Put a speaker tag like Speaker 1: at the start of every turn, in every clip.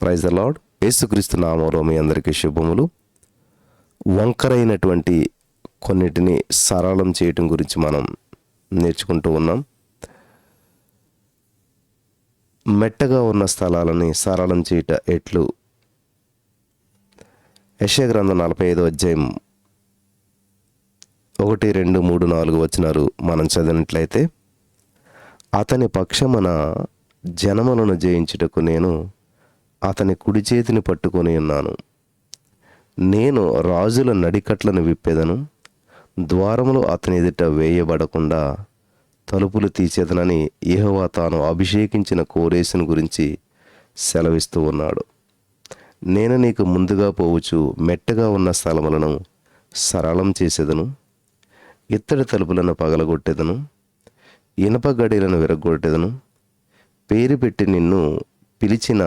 Speaker 1: Praise the lord. యేసుక్రీస్తు నామములో మీ అందరికీ శుభములు. వంకరైనటువంటి కొన్నిటిని సరళం చేయటం గురించి మనం నేర్చుకుంటూ ఉన్నాం. మెట్టగా ఉన్న స్థలాలని సరళం చేయట ఎట్లు? యెషయా గ్రంథం 45వ అధ్యాయం 1, 2, 3, 4 వచనాలు మనం చదివినట్లయితే, అతని పక్షమున జనములను జయించుటకు నేను అతని కుడి చేతిని పట్టుకొని ఉన్నాను. నేను రాజుల నడికట్లను విప్పెదను, ద్వారములు అతని ఎదుట వేయబడకుండా తలుపులు తీసేదనని యెహోవా తాను అభిషేకించిన కోరేసును గురించి సెలవిస్తూ ఉన్నాడు. నేను నీకు ముందుగా పోవచ్చు మెట్టగా ఉన్న స్థలములను సరళం చేసేదను, ఇత్తడి తలుపులను పగలగొట్టేదను, ఇనప గడియలను విరగొట్టేదను. పేరు పెట్టి నిన్ను పిలిచిన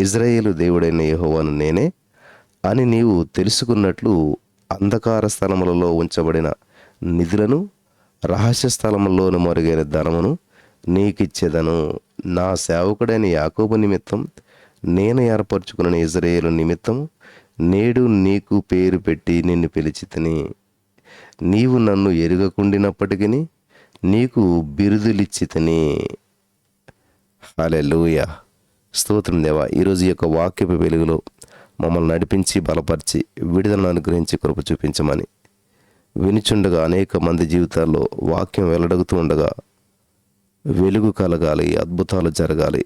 Speaker 1: ఇజ్రాయేలు దేవుడైన యెహోవాను నేనే అని నీవు తెలుసుకున్నట్లు అంధకార స్థలములలో ఉంచబడిన నిధులను, రహస్య స్థలముల్లోని మరుగైన ధనమును నీకిచ్చేదను. నా సేవకుడైన యాకోబు నిమిత్తం నేను ఏర్పరచుకున్న ఇజ్రాయేలు నిమిత్తము నేడు నీకు పేరు పెట్టి నిన్ను పిలిచితిని. నీవు నన్ను ఎరుగకుండినప్పటికీ నీకు బిరుదులిచ్చితిని. హల్లెలూయా. స్తోత్రం దేవా. ఈరోజు ఈ యొక్క వాక్యపు వెలుగులో మమ్మల్ని నడిపించి బలపరిచి విడుదలను అనుగ్రహించి కృప చూపించమని వినిచుండగా అనేక మంది జీవితాల్లో వాక్యం వెల్లడగుతూ ఉండగా వెలుగు కలగాలి, అద్భుతాలు జరగాలి.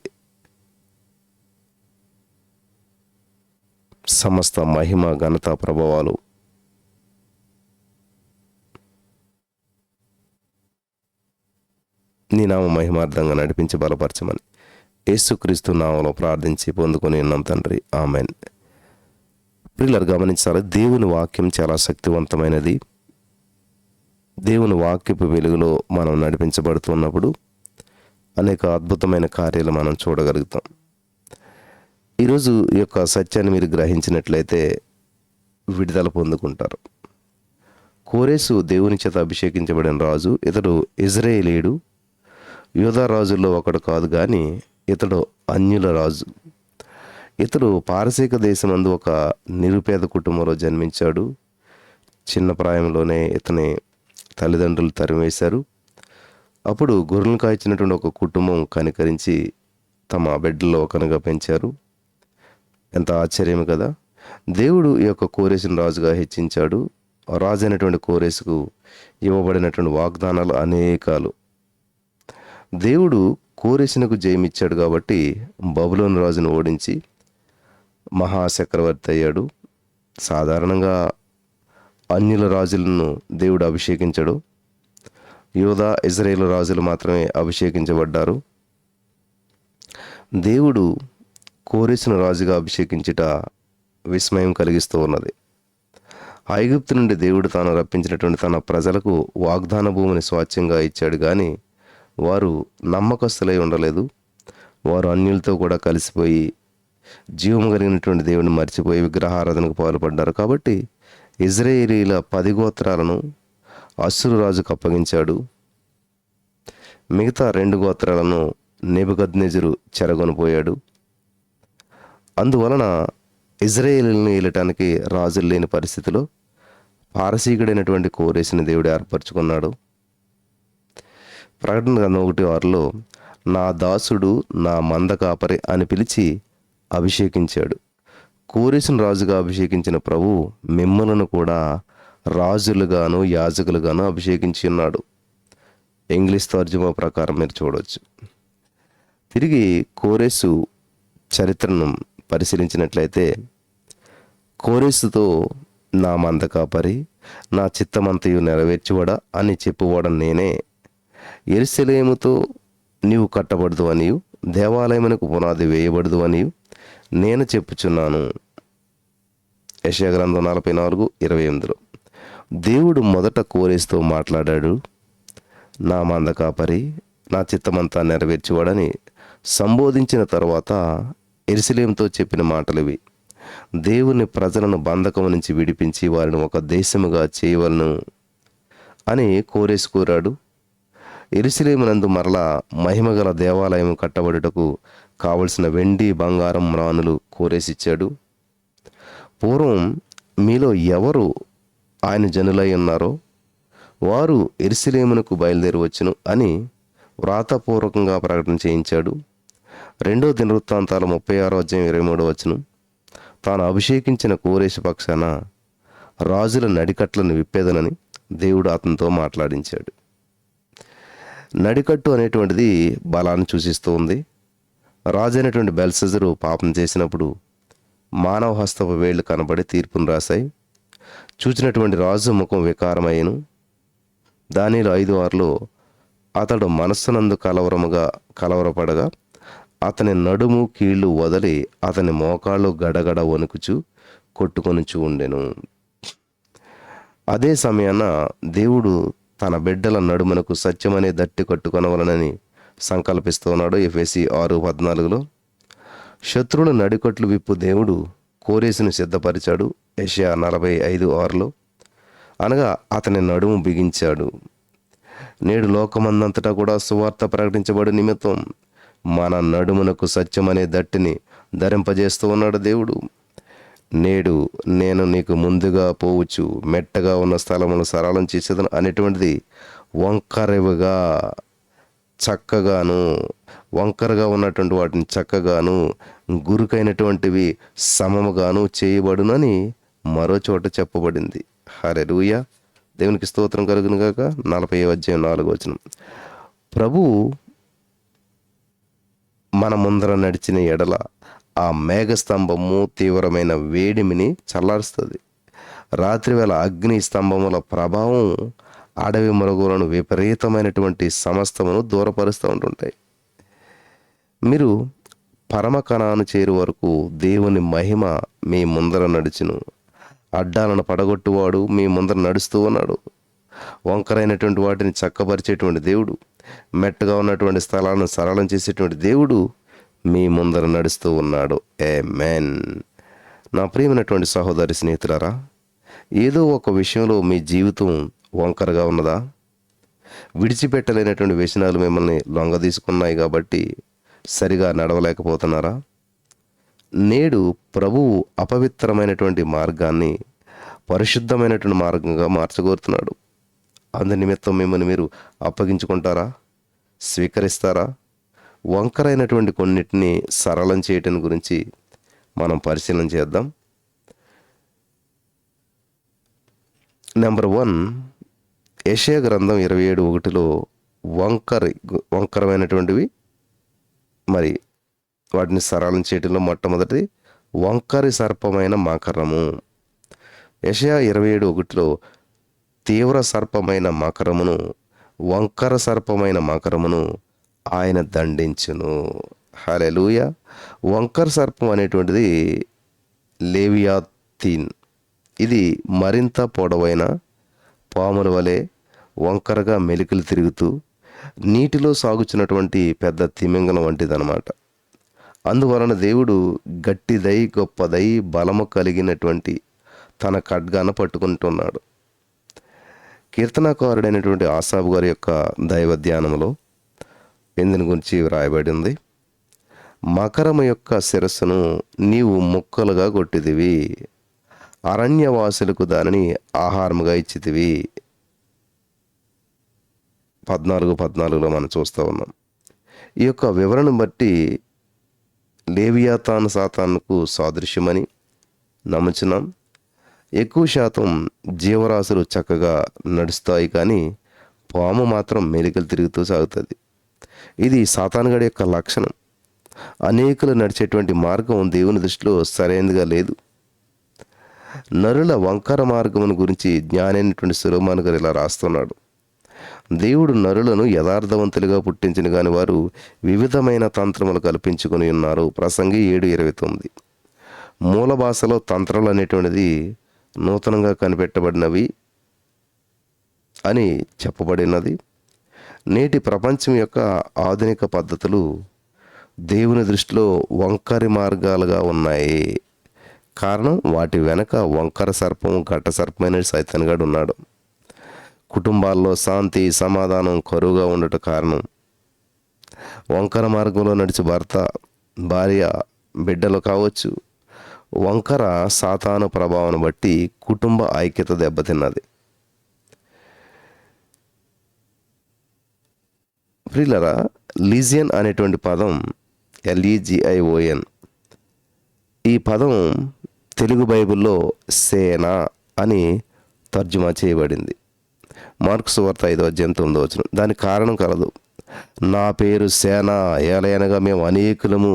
Speaker 1: సమస్త మహిమ ఘనత ప్రభావాలు నీ నామ మహిమార్థంగా నడిపించి బలపరచమని యేసుక్రీస్తు నామములో ప్రార్థించి పొందుకొని ఉన్నాం తండ్రి, ఆమెన్. ప్రియులారా, గమనించాలి, దేవుని వాక్యం చాలా శక్తివంతమైనది. దేవుని వాక్యపు వెలుగులో మనం నడిపించబడుతున్నప్పుడు అనేక అద్భుతమైన కార్యాలు మనం చూడగలుగుతాం. ఈరోజు ఈ యొక్క సత్యాన్ని మీరు గ్రహించినట్లయితే విడుదల పొందుకుంటారు. కోరేసు దేవుని చేత అభిషేకించబడిన రాజు. ఇతడు ఇజ్రాయేలీయుడు, యూదా రాజుల్లో ఒకడు కాదు, కానీ ఇతడు అన్యుల రాజు. ఇతడు పారసీక దేశమందు ఒక నిరుపేద కుటుంబంలో జన్మించాడు. చిన్న ప్రాయంలోనే ఇతని తల్లిదండ్రులు తరిమేశారు. అప్పుడు గొర్రెలను కాయించినటువంటి ఒక కుటుంబం కనికరించి తమ బిడ్డల్లో ఒకనుగా పెంచారు. ఎంత ఆశ్చర్యం కదా. దేవుడు ఈ యొక్క కోరేసును రాజుగా హెచ్చించాడు. రాజు అయినటువంటి కోరేసుకు ఇవ్వబడినటువంటి వాగ్దానాలు అనేకాలు. దేవుడు కోరేసునకు జయమిచ్చాడు కాబట్టి బబులోను రాజును ఓడించి మహాచక్రవర్తి అయ్యాడు. సాధారణంగా అన్యుల రాజులను దేవుడు అభిషేకించడు. యూదా, ఇజ్రాయేలు రాజులు మాత్రమే అభిషేకించబడ్డారు. దేవుడు కోరేసును రాజుగా అభిషేకించుట విస్మయం కలిగిస్తూ ఉన్నది. ఐగుప్తు నుండి దేవుడు తాను రప్పించినటువంటి తన ప్రజలకు వాగ్దాన భూమిని స్వాచ్ఛంగా ఇచ్చాడు, కానీ వారు నమ్మకస్తులై ఉండలేదు. వారు అన్యులతో కూడా కలిసిపోయి జీవము కలిగినటువంటి దేవుని మర్చిపోయి విగ్రహారాధనకు పాల్పడ్డారు. కాబట్టి ఇజ్రాయేలీల 10 గోత్రాలను అష్షూరు రాజుకు అప్పగించాడు. మిగతా 2 గోత్రాలను నెబుకద్నెజరు చెరగొనిపోయాడు. అందువలన ఇజ్రాయేలీలను ఏలటానికి రాజులు లేని పరిస్థితిలో పారసీకుడైనటువంటి కోరేసుని దేవుడు ఏర్పరచుకున్నాడు. ప్రకటన గ్రంథం 1:6లో నా దాసుడు నా మంద కాపరి అని పిలిచి అభిషేకించాడు. కోరేసును రాజుగా అభిషేకించిన ప్రభువు మిమ్మలను కూడా రాజులుగాను యాజకులుగాను అభిషేకించి ఉన్నాడు. ఇంగ్లీష్ తర్జుమా ప్రకారం మీరు చూడవచ్చు. తిరిగి కోరేసు చరిత్రను పరిశీలించినట్లయితే, కోరేసుతో నా మంద కాపరి, నా చిత్తమంతయు నెరవేర్చువాడా అని చెప్పువాడని నేనే. యెరూషలేముతో నీవు కట్టబడదు అనియు, దేవాలయమునకు పునాది వేయబడదు అనియు నేను చెప్పుచున్నాను. యెషయా గ్రంథం 44:28లో దేవుడు మొదట కోరేసుతో మాట్లాడాడు. నా మంద కాపరి, నా చిత్తమంతా నెరవేర్చువాడని సంబోధించిన తర్వాత యెరూషలేముతో చెప్పిన మాటలివి. దేవుని ప్రజలను బంధకం నుంచి విడిపించి వారిని ఒక దేశముగా చేయవలను అని కోరేసు కోరాడు. యెరూషలేమునందు మరలా మహిమగల దేవాలయం కట్టబడుటకు కావలసిన వెండి, బంగారం, మ్రానులు కోరేసిచ్చాడు. పూర్వం మీలో ఎవరు ఆయన జనులై ఉన్నారో వారు యెరూషలేమునకు బయలుదేరి వచ్చును అని వ్రాతపూర్వకంగా ప్రకటన చేయించాడు. 2 దినవృత్తాంతాలు 36:23 తాను అభిషేకించిన కోరేషు పక్షాన రాజుల నడికట్లను విప్పేదనని దేవుడు అతనితో మాట్లాడించాడు. నడికట్టు అనేటువంటిది బలాన్ని సూచిస్తూ ఉంది. రాజు అయినటువంటి బెల్షస్సరు పాపం చేసినప్పుడు మానవ హస్తపు వేళ్లు కనబడి తీర్పును రాశాయి. చూచినటువంటి రాజు ముఖం వికారమయ్యను. దానియేలు 5:6 అతడు మనస్సునందు కలవరపడగా అతని నడుము కీళ్ళు వదిలి అతని మోకాళ్ళు గడగడ వణుకుచు కొట్టుకొనుచు ఉండెను. అదే సమయాన దేవుడు తన బిడ్డల నడుమునకు సత్యమనే దట్టి కట్టుకొనవలనని సంకల్పిస్తున్నాడు. ఎఫెసీ 6:14 శత్రువుల నడికట్లు విప్పు దేవుడు కోరేసును సిద్ధపరిచాడు. యెషయా 45:6 అనగా అతని నడుము బిగించాడు. నేడు లోకమందంతటా కూడా సువార్త ప్రకటించబడి నిమిత్తం మన నడుమునకు సత్యమనే దట్టిని ధరింపజేస్తూ ఉన్నాడు దేవుడు. నేడు నేను నీకు ముందుగా పోవచ్చు, మెట్టగా ఉన్న స్థలమును సరళం చేసేదను అనేటువంటిది వంకరగా చక్కగాను, వంకరగా ఉన్నటువంటి వాటిని చక్కగాను, గురుకైనటువంటివి సమముగాను చేయబడునని మరో చోట చెప్పబడింది. హల్లెలూయా, దేవునికి స్తోత్రం కలుగును గాక. 40:4 ప్రభువు మన ముందర నడిచిన ఎడల ఆ మేఘస్తంభము తీవ్రమైన వేడిమిని చల్లారుస్తుంది. రాత్రివేళ అగ్ని స్తంభముల ప్రభావం అడవి మరుగులను విపరీతమైనటువంటి సమస్తమును దూరపరుస్తూ ఉంటుంటాయి. మీరు పరమ కణాను చేరు వరకు దేవుని మహిమ మీ ముందర నడుచును. అడ్డాలను పడగొట్టువాడు మీ ముందర నడుస్తూ ఉన్నాడు. వంకరైనటువంటి వాటిని చక్కపరిచేటువంటి దేవుడు, మెట్టగా ఉన్నటువంటి స్థలాలను సరళం చేసేటువంటి దేవుడు మీ ముందర నడుస్తూ ఉన్నాడు. ఆమేన్. నా ప్రియమైనటువంటి సహోదరి స్నేహితులారా, ఏదో ఒక విషయంలో మీ జీవితం వంకరగా ఉన్నదా? విడిచిపెట్టలేనటువంటి వ్యసనాలు మిమ్మల్ని లొంగదీసుకున్నాయి కాబట్టి సరిగా నడవలేకపోతున్నారా? నేడు ప్రభువు అపవిత్రమైనటువంటి మార్గాన్ని పరిశుద్ధమైనటువంటి మార్గంగా మార్చగోరుతున్నాడు. అందు నిమిత్తం మిమ్మల్ని మీరు అప్పగించుకుంటారా? స్వీకరిస్తారా? వంకరైనటువంటి కొన్నిటిని సరళం చేయటం గురించి మనం పరిశీలన చేద్దాం. నెంబర్ 1, యెషయా గ్రంథం 27:1 వంకరమైనటువంటివి మరి వాటిని సరళం చేయటంలో మొట్టమొదటిది వంకరి సర్పమైన మకరము. యెషయా 27:1 తీవ్ర సర్పమైన మకరమును, వంకర సర్పమైన మకరమును ఆయన దండించును. హల్లెలూయా. వంకర సర్పం అనేటువంటిది లేవియాతీన్. ఇది మరింత పొడవైన పాముల వలె వంకరగా మెలికలు తిరుగుతూ నీటిలో సాగుచున్నటువంటి పెద్ద తిమింగలం వంటిదన్నమాట. అందువలన దేవుడు గట్టిదై గొప్పదై బలము కలిగినటువంటి తన ఖడ్గాను పట్టుకుంటున్నాడు. కీర్తనాకారుడైనటువంటి ఆసాబు గారి యొక్క దైవ ధ్యానంలో ఇందుని గురించి వ్రాయబడి ఉంది. మకరము యొక్క శిరస్సును నీవు ముక్కలుగా కొట్టిదివి, అరణ్యవాసులకు దానిని ఆహారముగా ఇచ్చితివి. 14:14 మనం చూస్తూ ఉన్నాం. ఈ యొక్క వివరణను బట్టి లేవియాతాను సాతానుకు సాదృశ్యమని నమ్ముచున్నాం. ఎక్కువ శాతం జీవరాశులు చక్కగా నడుస్తాయి, కానీ పాము మాత్రం మెలికలు తిరుగుతూ సాగుతుంది. ఇది సాతానుగాడి యొక్క లక్షణం. అనేకులు నడిచేటువంటి మార్గం దేవుని దృష్టిలో సరైనదిగా లేదు. నరుల వంకర మార్గమును గురించి జ్ఞానైనటువంటి సొలొమోను గారు ఇలా రాస్తున్నాడు. దేవుడు నరులను యథార్థవంతులుగా పుట్టించిన గాని వారు వివిధమైన తంత్రములు కల్పించుకొని ఉన్నారు. ప్రసంగి 7:29. మూల భాషలో తంత్రాలు అనేటువంటిది నూతనంగా కనిపెట్టబడినవి అని చెప్పబడినది. నేటి ప్రపంచం యొక్క ఆధునిక పద్ధతులు దేవుని దృష్టిలో వంకరి మార్గాలుగా ఉన్నాయి. కారణం వాటి వెనక వంకర సర్పం, ఘట్ట సర్పమైన సైతానుగాడు ఉన్నాడు. కుటుంబాల్లో శాంతి సమాధానం కరువుగా ఉండట కారణం. వంకర మార్గంలో నడిచి భార్య బిడ్డలు కావచ్చు. వంకర సాతాను ప్రభావం బట్టి కుటుంబ ఐక్యత దెబ్బతిన్నది. ప్రియులరా, లీజియన్ అనేటువంటి పదం LEGION, ఈ పదం తెలుగు బైబిల్లో సేన అని తర్జుమా చేయబడింది. మార్కు సువార్త 5:9. దానికి కారణం కలదు. నా పేరు సేన, ఏలయనగా మేము అనేకులము.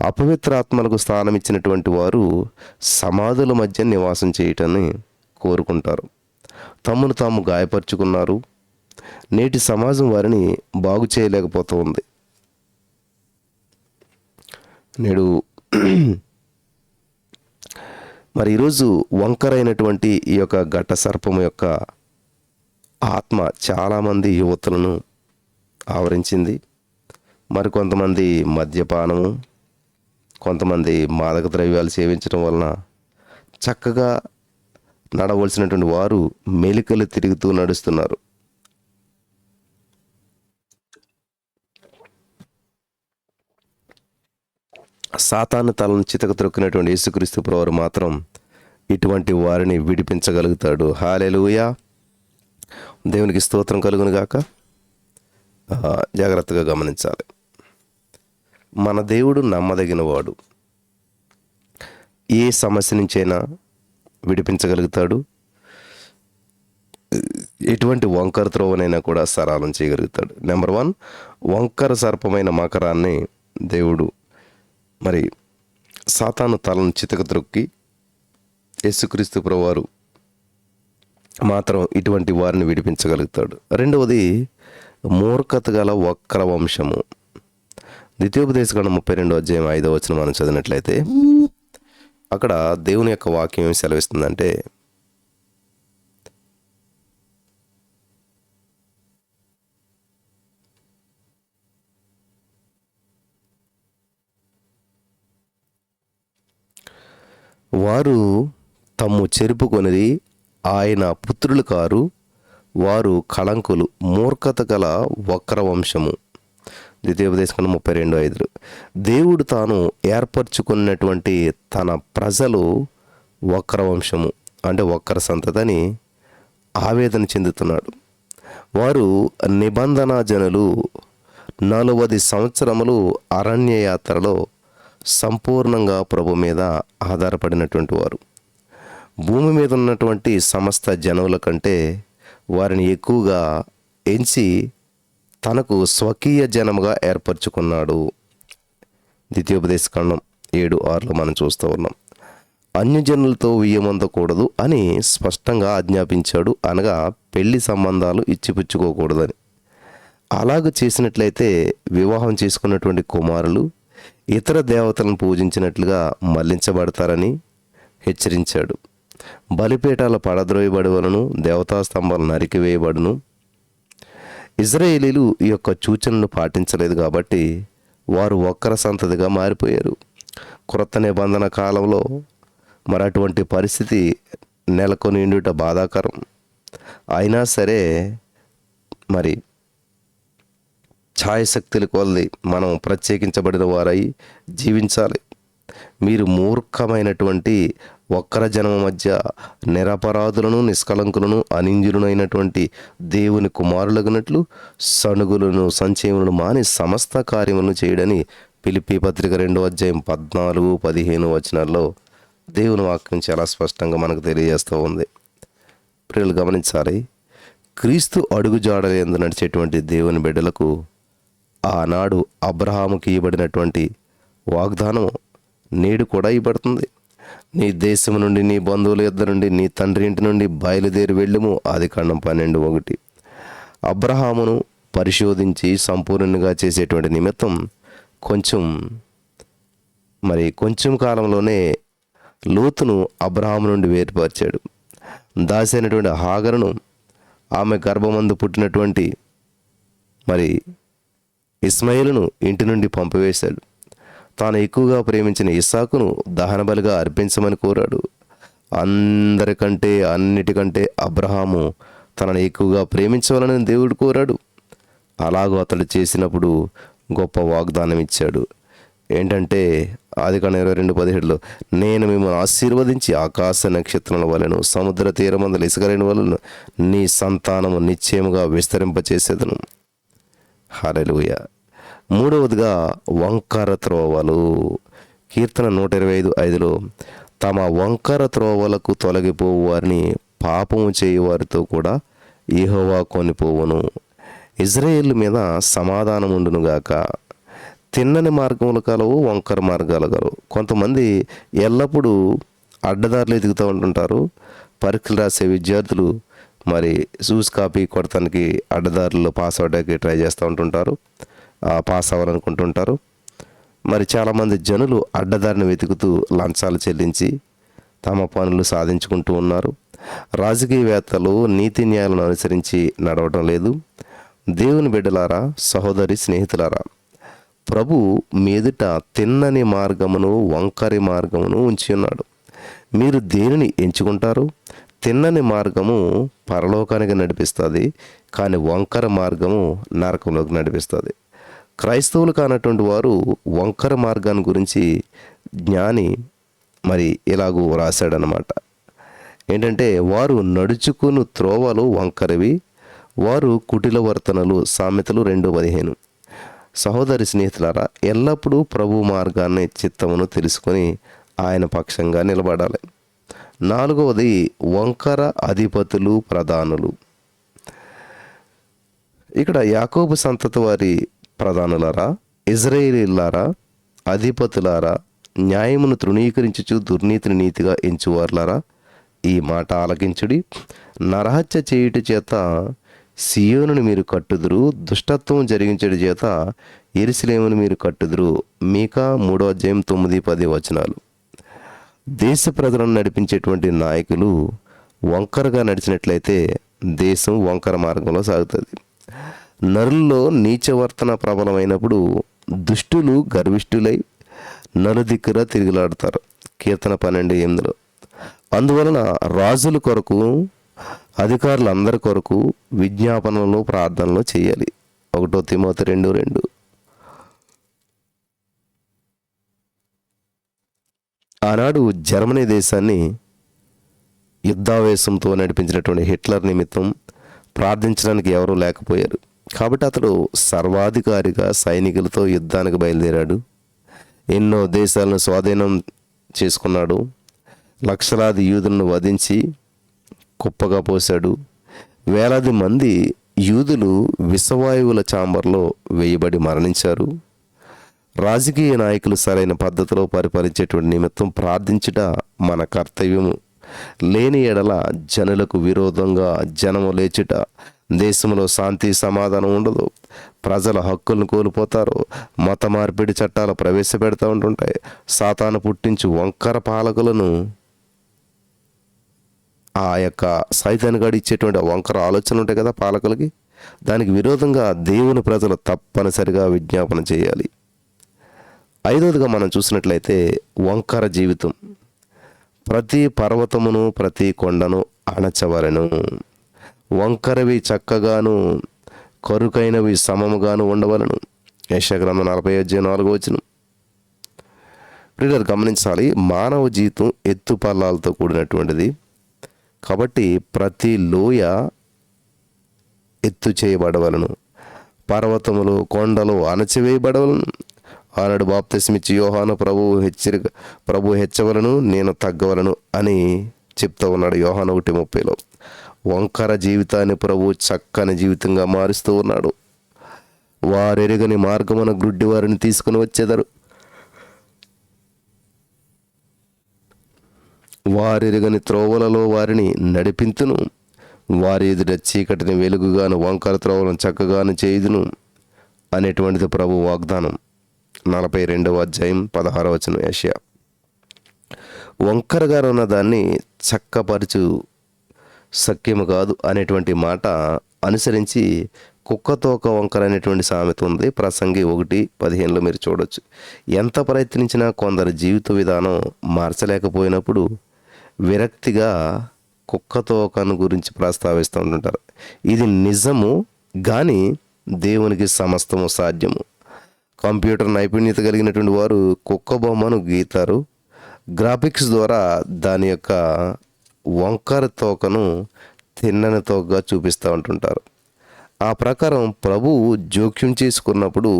Speaker 1: అపవిత్రాత్మలకు స్థానం ఇచ్చినటువంటి వారు సమాధుల మధ్య నివాసం చేయటాన్ని కోరుకుంటారు. తమను తాము గాయపరుచుకున్నారు. నేటి సమాజం వారిని బాగు చేయలేకపోతూ ఉంది. నేడు మరి ఈరోజు వంకరైనటువంటి ఈ యొక్క ఘట సర్పము యొక్క ఆత్మ చాలామంది యువతులను ఆవరించింది. మరికొంతమంది మద్యపానము, కొంతమంది మాదక ద్రవ్యాలు సేవించడం వలన చక్కగా నడవలసినటువంటి వారు మెలికలు తిరుగుతూ నడుస్తున్నారు. సాతాను తలను చితక త్రొక్కినటువంటి యేసుక్రీస్తు ప్రభువారు మాత్రం ఇటువంటి వారిని విడిపించగలుగుతాడు. హల్లెలూయా. దేవునికి స్తోత్రం కలుగును గాక. జాగ్రత్తగా గమనించాలి. మన దేవుడు నమ్మదగిన వాడు. ఏ సమస్య నుంచైనా విడిపించగలుగుతాడు. ఎటువంటి వంకర త్రోవనైనా కూడా సరళం చేయగలుగుతాడు. నెంబర్ 1, వంకర సర్పమైన మకరాన్ని దేవుడు మరి సాతాను తలను చితక త్రొక్కి యేసుక్రీస్తు ప్రభువారు మాత్రం ఇటువంటి వారిని విడిపించగలుగుతాడు. రెండవది, మూర్ఖత గల వక్ర వంశము. ద్వితీయోపదేశకాండం 32:5 మనం చదివినట్లయితే అక్కడ దేవుని యొక్క వాక్యం ఏమి సెలవిస్తుందంటే, వారు తమ్ము చెరుపుకొనిది, ఆయన పుత్రులు కారు, వారు కళంకులు, మూర్ఖత గల వక్ర వంశము. ద్వితీయోపదేశకాండం 32:5. దేవుడు తాను ఏర్పరచుకున్నటువంటి తన ప్రజలు వక్ర వంశము అంటే వక్ర సంతతిని ఆవేదన చెందుతున్నాడు. వారు నిబంధన జనులు. 40 సంవత్సరములు అరణ్య యాత్రలో సంపూర్ణంగా ప్రభు మీద ఆధారపడినటువంటి వారు. భూమి మీద ఉన్నటువంటి సమస్త జనముల కంటే వారిని ఎక్కువగా ఎంచి తనకు స్వకీయ జనముగా ఏర్పరచుకున్నాడు. ద్వితీయోపదేశకాండం 7:6 మనం చూస్తూ ఉన్నాం. అన్యజనులతో వియ్యమందకూడదు అని స్పష్టంగా ఆజ్ఞాపించాడు. అనగా పెళ్లి సంబంధాలు ఇచ్చిపుచ్చుకోకూడదని. అలాగ చేసినట్లయితే వివాహం చేసుకున్నటువంటి కుమారులు ఇతర దేవతలను పూజించినట్లుగా మళ్లించబడతారని హెచ్చరించాడు. బలిపీఠాల పడద్రోయబడువలను, దేవతా స్తంభాలు నరికివేయబడును. ఇజ్రాయేలీలు ఈ యొక్క సూచనను పాటించలేదు కాబట్టి వారు వక్ర సంతతిగా మారిపోయారు. క్రొత్త నిబంధన కాలంలో మరి అటువంటి పరిస్థితి నెలకొని ఉండుట బాధాకరం. అయినా సరే మరి ఛాయశక్తుల కొలది మనం ప్రత్యేకించబడిన వారై జీవించాలి. మీరు మూర్ఖమైనటువంటి వక్ర జనమ మధ్య నిరపరాధులను, నిష్కలంకులను, అనింజులైనటువంటి దేవుని కుమారులగునట్లు సణుగులను, సంచయములను మాని సమస్త కార్యములను చేయడని ఫిలిప్పీ పత్రిక 2:14-15 దేవుని వాక్యం చాలా స్పష్టంగా మనకు తెలియజేస్తూ ఉంది. ప్రియులు గమనించాలి. క్రీస్తు అడుగుజాడలందు నడిచేటువంటి దేవుని బిడ్డలకు ఆనాడు అబ్రహాముకి ఇవ్వబడినటువంటి వాగ్దానం నేడు కూడా ఇవ్వబడుతుంది. నీ దేశం నుండి, నీ బంధువుల యొద్ద నుండి, నీ తండ్రి ఇంటి నుండి బయలుదేరి వెళ్ళుము. ఆదికాండం 12:1. అబ్రహామును పరిశోధించి సంపూర్ణంగా చేసేటువంటి నిమిత్తం కొంచెం కాలంలోనే లోతును అబ్రహాము నుండి వేరుపరిచాడు. దాసి అయినటువంటి హాగరును, ఆమె గర్భమందు పుట్టినటువంటి మరి ఇస్మాయిలును ఇంటి నుండి పంపివేశాడు. తాను ఎక్కువగా ప్రేమించిన ఇస్సాకును దహన బలిగా అర్పించమని కోరాడు. అన్నిటికంటే అబ్రహాము తనను ఎక్కువగా ప్రేమించవాలని దేవుడు కోరాడు. అలాగూ అతడు చేసినప్పుడు గొప్ప వాగ్దానం ఇచ్చాడు. ఏంటంటే ఆదికాండం 22:17లో నేను మిమ్మల్ని ఆశీర్వదించి ఆకాశ నక్షత్రముల వలెను సముద్ర తీరమందల ఇసుకరేణి వలెను నీ సంతానము నిశ్చయముగా విస్తరింపచేసేదను. హల్లెలూయా. మూడవదిగా వంకర త్రోవలు. కీర్తన 125:5లో తమ వంకర త్రోవలకు తొలగిపోవు వారిని పాపము చేయు వారితో కూడా యెహోవా కొనిపోవును. ఇజ్రాయేలు మీద సమాధానం ఉండునుగాక. తిన్నని మార్గములు కలవు, వంకర మార్గాలు కలవు. కొంతమంది ఎల్లప్పుడూ అడ్డదారులు ఎదుగుతూ ఉంటుంటారు. పరీక్షలు రాసే విద్యార్థులు మరి చూస్ కాపీ కొడతానికి అడ్డదారుల్లో పాస్ అవడానికి ట్రై చేస్తూ ఉంటుంటారు, పాస్ అవ్వాలనుకుంటుంటారు. మరి చాలామంది జనులు అడ్డదారిని వెతుకుతూ లంచాలు చెల్లించి తమ పనులు సాధించుకుంటూ ఉన్నారు. రాజకీయవేత్తలు నీతి న్యాయాలను అనుసరించి నడవటం లేదు. దేవుని బిడ్డలారా, సహోదరి స్నేహితులారా, ప్రభు మీదుట తిన్నని మార్గమును వంకరి మార్గమును ఉంచి ఉన్నాడు. మీరు దేనిని ఎంచుకుంటారు? తిన్నని మార్గము పరలోకానికి నడిపిస్తుంది, కానీ వంకర మార్గము నరకంలోకి నడిపిస్తుంది. క్రైస్తవులు కానటువంటి వారు వంకర మార్గాన్ని గురించి జ్ఞాని మరి ఇలాగూ రాశాడనమాట. ఏంటంటే వారు నడుచుకుని త్రోవలు వంకరవి, వారు కుటిల వర్తనలు. సామెతలు 2:15. సహోదరి స్నేహితులారా, ఎల్లప్పుడూ ప్రభు మార్గాన్ని చిత్తమును తెలుసుకొని ఆయన పక్షంగా నిలబడాలి. నాలుగవది వంకర అధిపతులు ప్రధానులు. ఇక్కడ యాకోబు సంతతి వారి ప్రధానులారా, ఇజ్రాయేలీలారా, అధిపతులారా, న్యాయమును తృణీకరించుచు దుర్నీతిని నీతిగా ఎంచువారులారా, ఈ మాట ఆలకించుడి. నరహత్య చేయుట చేత సియోనును మీరు కట్టుదురు, దుష్టత్వం జరిగించడి చేత యెరూషలేమును మీరు కట్టుదురు. మీకా 3:9-10 దేశ ప్రజలను నడిపించేటువంటి నాయకులు వంకరగా నడిచినట్లయితే దేశం వంకర మార్గంలో సాగుతుంది. నరుల్లో నీచవర్తన ప్రబలమైనప్పుడు దుష్టులు గర్విష్ఠులై నలుదిక్కురా తిరుగులాడుతారు. కీర్తన 12:8. అందువలన రాజుల కొరకు, అధికారులందరి కొరకు విజ్ఞాపనలు, ప్రార్థనలు చేయాలి. 1 తిమోతి 2:2. ఆనాడు జర్మనీ దేశాన్ని యుద్ధావేశంతో నడిపించినటువంటి హిట్లర్ నిమిత్తం ప్రార్థించడానికి ఎవరూ లేకపోయారు. కాబట్టి అతడు సర్వాధికారిగా సైనికులతో యుద్ధానికి బయలుదేరాడు. ఎన్నో దేశాలను స్వాధీనం చేసుకున్నాడు. లక్షలాది యూదులను వధించి కుప్పగా పోశాడు. వేలాది మంది యూదులు విషవాయువుల చాంబర్లో వేయబడి మరణించారు. రాజకీయ నాయకులు సరైన పద్ధతిలో పరిపాలించేటువంటి నిమిత్తం ప్రార్థించుట మన కర్తవ్యము. లేని ఎడల జనులకు విరోధంగా జనము లేచుట, దేశంలో శాంతి సమాధానం ఉండదు, ప్రజల హక్కులను కోల్పోతారు, మత మార్పిడి చట్టాలు ప్రవేశపెడతా ఉంటుంటాయి. సాతాను పుట్టించు వంకర పాలకులను, ఆ యొక్క సైతానుగాడు ఇచ్చేటువంటి వంకర ఆలోచనలు ఉంటాయి కదా పాలకులకి, దానికి విరోధంగా దేవుని ప్రజలు తప్పనిసరిగా విజ్ఞాపన చేయాలి. ఐదవదిగా మనం చూసినట్లయితే వంకర జీవితం. ప్రతి పర్వతమును ప్రతి కొండను అణచవలెను. వంకరవి చక్కగాను కరుకైనవి సమముగాను ఉండవలను. యెషయా గ్రంథం 40:4. ప్రియులారా, గమనించాలి, మానవ జీవితం ఎత్తు పల్లాలతో కూడినటువంటిది. కాబట్టి ప్రతి లోయ ఎత్తు చేయబడవలను, పర్వతములు కొండలు అణచివేయబడవలను. ఆనాడు బాప్తిస్మిచ్చి యోహాను ప్రభు హెచ్చవలను, నేను తగ్గవలను అని చెప్తూ ఉన్నాడు యోహాను 1:30. వంకర జీవితాన్ని ప్రభు చక్కని జీవితంగా మారుస్తూ ఉన్నాడు. వారెరుగని మార్గమున గ్రుడ్డి వారిని తీసుకుని వచ్చేదారు. వారెరుగని త్రోవలలో వారిని నడిపింతును. వారి ఎదుట చీకటిని వెలుగుగాను వంకర త్రోవలను చక్కగాను చేయుదును అనేటువంటిది ప్రభు వాగ్దానం. 42:16 యెషయా. వంకరగా ఉన్న దాన్ని చక్కపరచు సఖ్యము కాదు అనేటువంటి మాట అనుసరించి కుక్కతోక వంకర అనేటువంటి సామెత ఉంది. ప్రసంగి 1:15 మీరు చూడొచ్చు. ఎంత ప్రయత్నించినా కొందరు జీవిత విధానం మార్చలేకపోయినప్పుడు విరక్తిగా కుక్కతోకను గురించి ప్రస్తావిస్తూ ఉంటుంటారు. ఇది నిజము, కానీ దేవునికి సమస్తము సాధ్యము. కంప్యూటర్ నైపుణ్యత కలిగినటువంటి వారు కుక్క బొమ్మను గీతారు. గ్రాఫిక్స్ ద్వారా దాని యొక్క వంకర తోకను తిన్నని తోకగా చూపిస్తూ ఉంటుంటారు. ఆ ప్రకారం ప్రభువు జోక్యం చేసుకున్నప్పుడు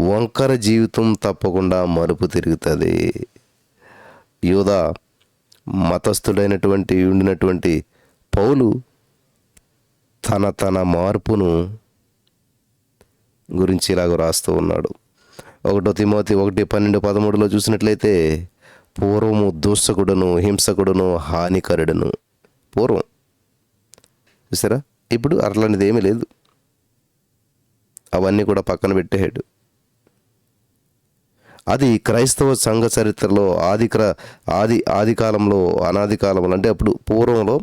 Speaker 1: వంకర జీవితం తప్పకుండా మలుపు తిరుగుతుంది. యూదా మతస్థుడైనటువంటి ఉండినటువంటి పౌలు తన మార్పును గురించి ఇలాగ రాస్తూ ఉన్నాడు. 1 తిమోతి 1:12-13 చూసినట్లయితే, పూర్వము దూషకుడును, హింసకుడును, హానికరుడును. పూర్వం చూసారా, ఇప్పుడు అట్లాంటిది ఏమీ లేదు. అవన్నీ కూడా పక్కన పెట్టేశాడు. అది క్రైస్తవ సంఘ చరిత్రలో ఆది కాలంలో, అనాది కాలంలో, అంటే అప్పుడు పూర్వంలో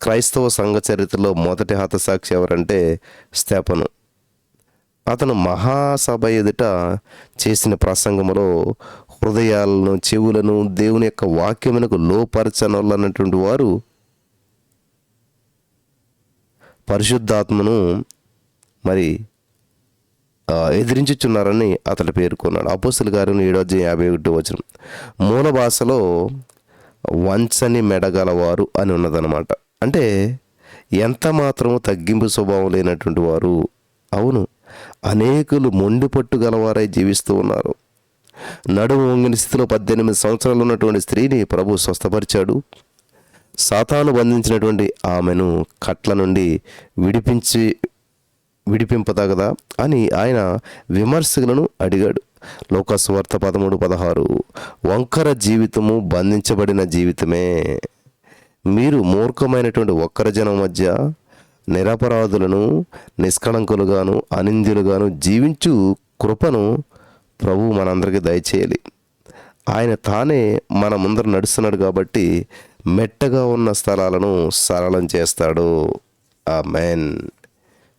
Speaker 1: క్రైస్తవ సంఘ చరిత్రలో మొదటి హతసాక్షి ఎవరంటే స్టెఫను. అతను మహాసభ ఎదుట చేసిన ప్రసంగములో హృదయాలను, చెవులను దేవుని యొక్క వాక్యమునకు లోపరచనొల్లన్నటువంటి వారు పరిశుద్ధాత్మను మరి ఎదిరించుచున్నారని అతడు పేర్కొన్నాడు. అపోస్తలుల కార్యం 7:51 మూల భాషలో వంచని మెడగలవారు అని ఉన్నదనమాట. అంటే ఎంత మాత్రము తగ్గింపు స్వభావం లేనటువంటి వారు. అవును, అనేకులు మొండి పట్టు గలవారై జీవిస్తూ ఉన్నారు. నడుము వంగిన స్థితిలో 18 సంవత్సరాలు ఉన్నటువంటి స్త్రీని ప్రభు స్వస్థపరిచాడు. సాతాను బంధించినటువంటి ఆమెను కట్ల నుండి విడిపింపదగదా అని ఆయన విమర్శకులను అడిగాడు. లూకాసు వార్త 13:16 వంకర జీవితము బంధించబడిన జీవితమే. మీరు మూర్ఖమైనటువంటి ఒక్కర జనం మధ్య నిరపరాధులను, నిష్కళంకులుగాను, అనింద్యులుగాను జీవించు కృపను ప్రభువు మనందరికీ దయచేయాలి. ఆయన తానే మన ముందర నడుస్తున్నాడు కాబట్టి మెట్టగా ఉన్న స్థలాలను సరళం చేస్తాడు. ఆమేన్.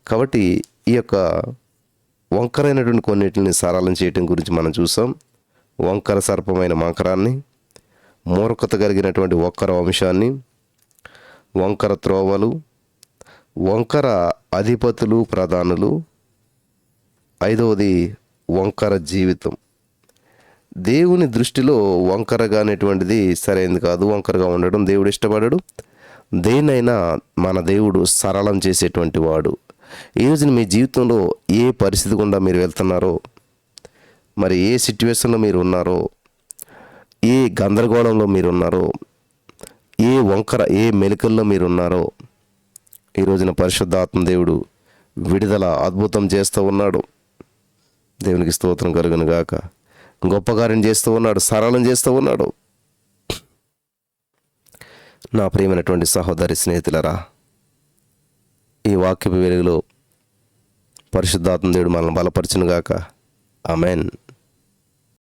Speaker 1: కాబట్టి ఈ యొక్క వంకరైనటువంటి కొన్నిటిని సరళం చేయటం గురించి మనం చూసాం. వంకర సర్పమైన మకరాన్ని, మూర్ఖత కలిగినటువంటి ఒక్కర వంశాన్ని, వంకర త్రోవలు, వంకర అధిపతులు, ప్రధానులు, 5వది వంకర జీవితం. దేవుని దృష్టిలో వంకరగా అనేటువంటిది సరైనది కాదు. వంకరగా ఉండడం దేవుడు ఇష్టపడడు. దేనైనా మన దేవుడు సరళం చేసేటువంటి వాడు. ఈరోజు మీ జీవితంలో ఏ పరిస్థితి గుండా మీరు వెళ్తున్నారో, మరి ఏ సిట్యువేషన్లో మీరు ఉన్నారో, ఏ గందరగోళంలో మీరు ఉన్నారో, ఏ మెలికల్లో మీరు ఉన్నారో, ఈ రోజున పరిశుద్ధాత్మ దేవుడు విడుదల అద్భుతం చేస్తూ ఉన్నాడు. దేవునికి స్తోత్రం కలుగును గాక. గొప్ప కార్యం చేస్తూ ఉన్నాడు, సరళం చేస్తూ ఉన్నాడు. నా ప్రియమైనటువంటి సహోదరి స్నేహితులరా, ఈ వాక్యపు వెలుగులో పరిశుద్ధాత్మ దేవుడు మనల్ని బలపరచును గాక. ఆమేన్.